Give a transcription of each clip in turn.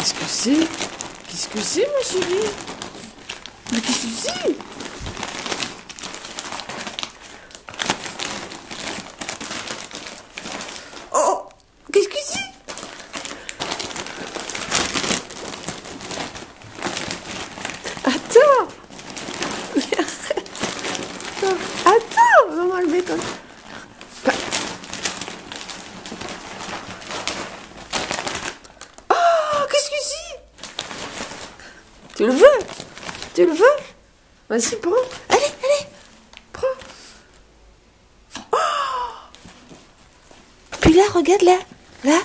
Qu'est-ce que c'est? Qu'est-ce que c'est, ma chérie? Mais qu'est-ce que c'est? Oh! Qu'est-ce que c'est? Attends! Mais arrête! Attends! On va enlever comme... Oh! Qu'est-ce que c'est? Tu le veux? Tu le veux? Vas-y, prends. Allez, allez! Prends! Oh! Puis là, regarde là! Là!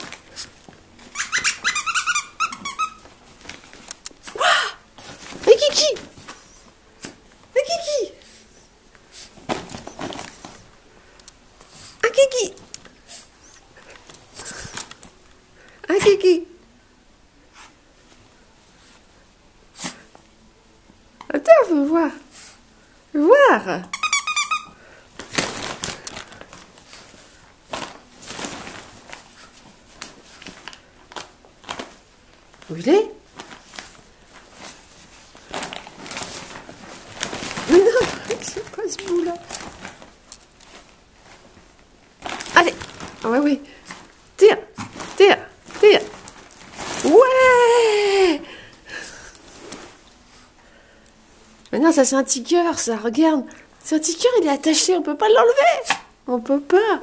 Un kiki! Un kiki! Un kiki! Un kiki! Attends, faut voir. Faut voir. Où il est? Mais non, c'est pas ce bout-là. Allez. Ah ouais, oui. Tire. Tire. Tire. Ouais. Mais non, ça c'est un ticker, ça. Regarde. C'est un ticker, il est attaché. On peut pas l'enlever. On peut pas.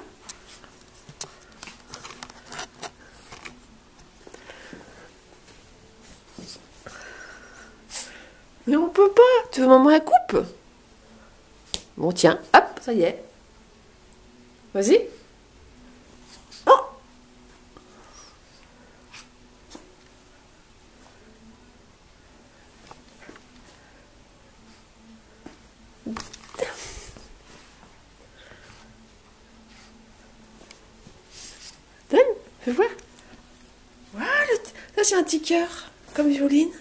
Mais on peut pas. Tu veux maman la coupe? Bon, tiens. Hop, ça y est. Vas-y. Oh! Donne, fais voir. Voilà, ça c'est un ticker, comme Violine.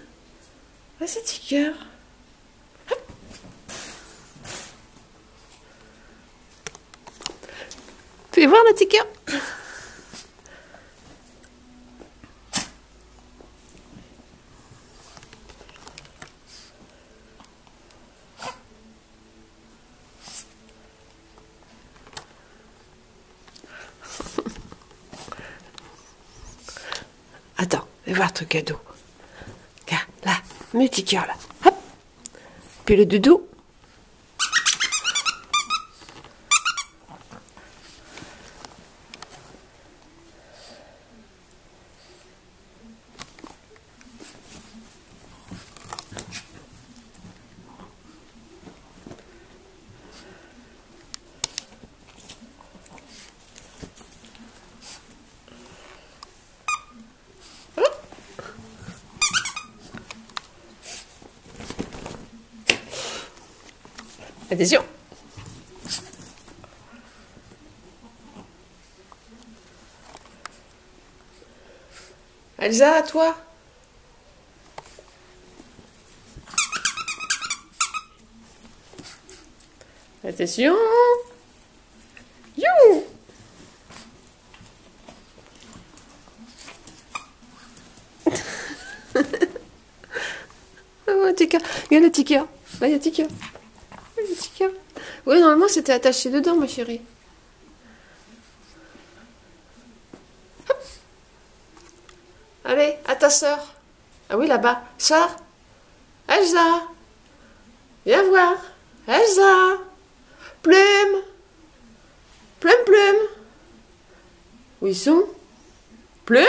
Ah, c'est ticker. Hop. Fais voir le ticker. Attends, fais voir ton cadeau. Regarde, là, le ticker là. Hop. Puis le doudou. Attention. Elsa, à toi. Attention. You. Oh, ticker. Il y a le ticker. Là, il y a le ticker. Oui, normalement, c'était attaché dedans, ma chérie. Hop. Allez, à ta sœur. Ah oui, là-bas. Sœur. Elsa. Viens voir. Elsa. Plume. Plume, plume. Où ils sont? Plume.